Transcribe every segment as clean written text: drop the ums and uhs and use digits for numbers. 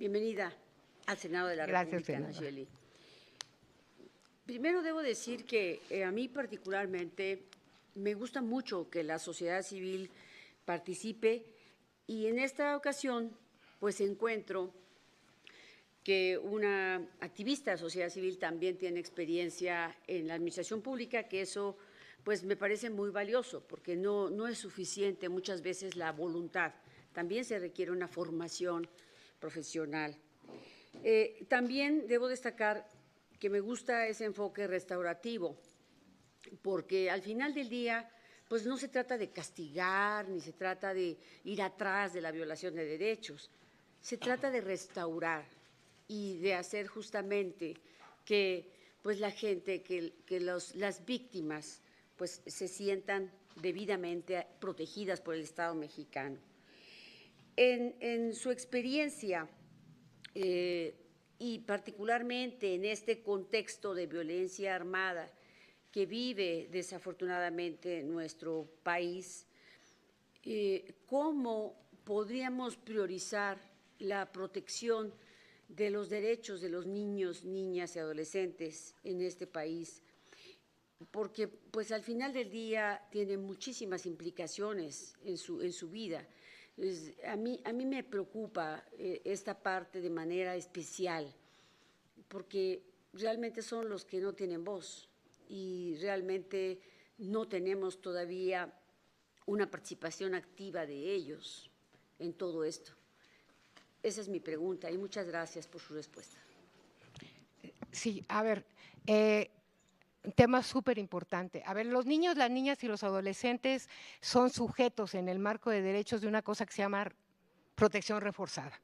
Bienvenida al Senado de la Gracias, República, senadora. Nayeli. Primero debo decir que a mí particularmente me gusta mucho que la sociedad civil participe y en esta ocasión pues encuentro que una activista de sociedad civil también tiene experiencia en la administración pública, que eso pues me parece muy valioso, porque no es suficiente muchas veces la voluntad, también se requiere una formación profesional. También debo destacar que me gusta ese enfoque restaurativo, porque al final del día pues no se trata de castigar, ni se trata de ir atrás de la violación de derechos, se trata de restaurar y de hacer justamente que pues la gente, las víctimas pues se sientan debidamente protegidas por el Estado mexicano. En su experiencia y particularmente en este contexto de violencia armada que vive desafortunadamente nuestro país, ¿cómo podríamos priorizar la protección de los derechos de los niños, niñas y adolescentes en este país? Porque pues al final del día tiene muchísimas implicaciones en su vida. A mí me preocupa esta parte de manera especial, porque realmente son los que no tienen voz y realmente no tenemos todavía una participación activa de ellos en todo esto. Esa es mi pregunta y muchas gracias por su respuesta. Sí, a ver, un tema súper importante. A ver, los niños, las niñas y los adolescentes son sujetos en el marco de derechos de una cosa que se llama protección reforzada,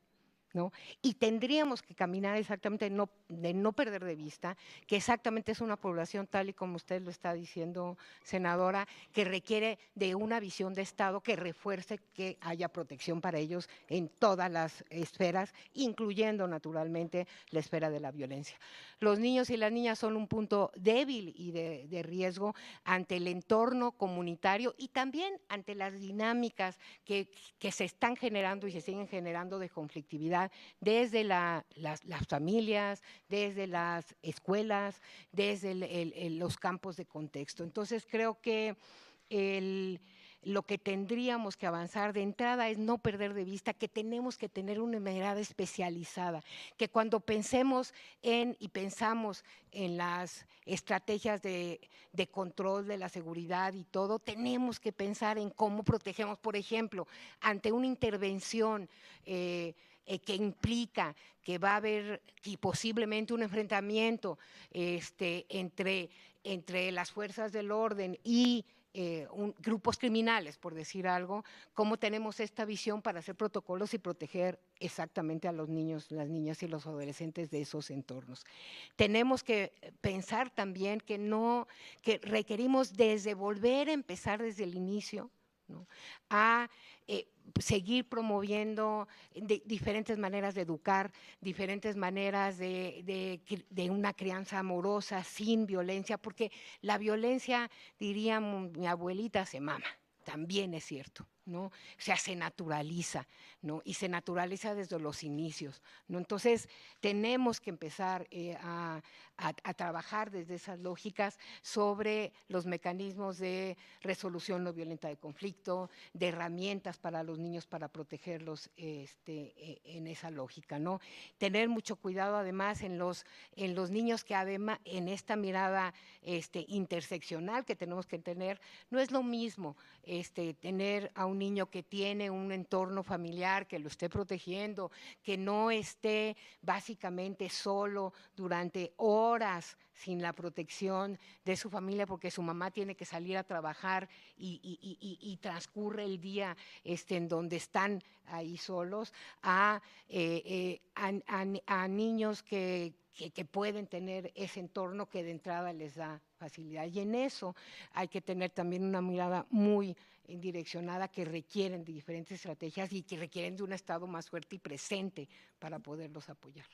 ¿no? Y tendríamos que caminar exactamente, de no perder de vista que exactamente es una población, tal y como usted lo está diciendo, senadora, que requiere de una visión de Estado que refuerce que haya protección para ellos en todas las esferas, incluyendo naturalmente la esfera de la violencia. Los niños y las niñas son un punto débil y de riesgo ante el entorno comunitario y también ante las dinámicas que se están generando y se siguen generando de conflictividad desde las familias, desde las escuelas, desde los campos de contexto. Entonces creo que lo que tendríamos que avanzar de entrada es no perder de vista que tenemos que tener una mirada especializada, que cuando pensemos y pensamos en las estrategias de control de la seguridad y todo, tenemos que pensar en cómo protegemos, por ejemplo, ante una intervención que implica que va a haber y posiblemente un enfrentamiento entre las fuerzas del orden y grupos criminales, por decir algo, cómo tenemos esta visión para hacer protocolos y proteger exactamente a los niños, las niñas y los adolescentes de esos entornos. Tenemos que pensar también que requerimos desde volver a empezar desde el inicio, ¿no? A seguir promoviendo diferentes maneras de educar, diferentes maneras de una crianza amorosa, sin violencia, porque la violencia, diría mi abuelita, se mama, también es cierto, ¿no? O sea, se naturaliza, ¿no? Y se naturaliza desde los inicios, ¿no? Entonces, tenemos que empezar a trabajar desde esas lógicas sobre los mecanismos de resolución no violenta de conflicto, de herramientas para los niños para protegerlos en esa lógica, ¿no? Tener mucho cuidado además en los niños que además en esta mirada interseccional que tenemos que tener, no es lo mismo tener a un niño que tiene un entorno familiar que lo esté protegiendo, que no esté básicamente solo durante horas sin la protección de su familia porque su mamá tiene que salir a trabajar y transcurre el día en donde están ahí solos, a niños que pueden tener ese entorno que de entrada les da facilidad. Y en eso hay que tener también una mirada muy direccionada que requieren de diferentes estrategias y que requieren de un Estado más fuerte y presente para poderlos apoyar.